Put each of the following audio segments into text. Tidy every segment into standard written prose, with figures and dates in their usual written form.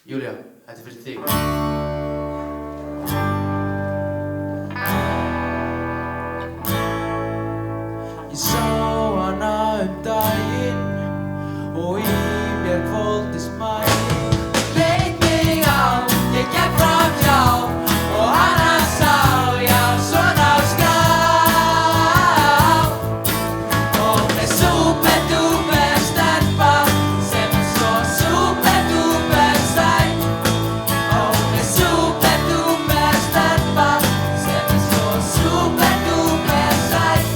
Júlía, þetta fyrir þig. Ég sá hana daginn og í mér hvolfdist maginn. Leit mig á, ég gekk framhjá og hana sá, já, svona á skrá. Og hún súper-dúper stelpa sem svo súper-dúper sæt. Og hún súper-dúper stelpa sem svo súper-dúper sæt.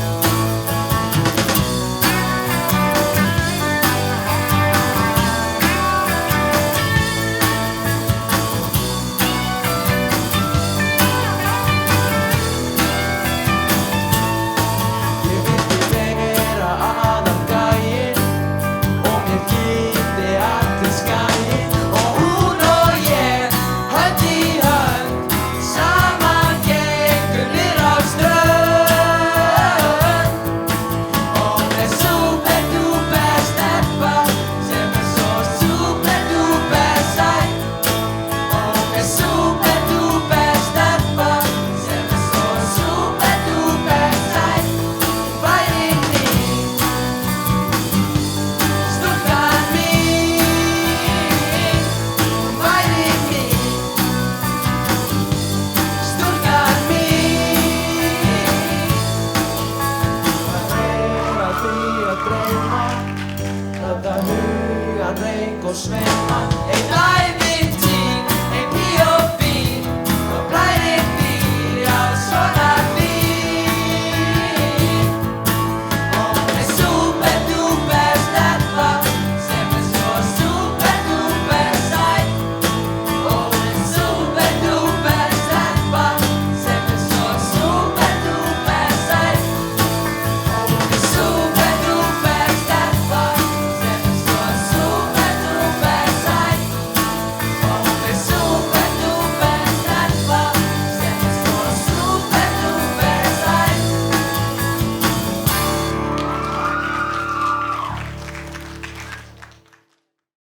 Láta hugan reik og sveima. Einn dag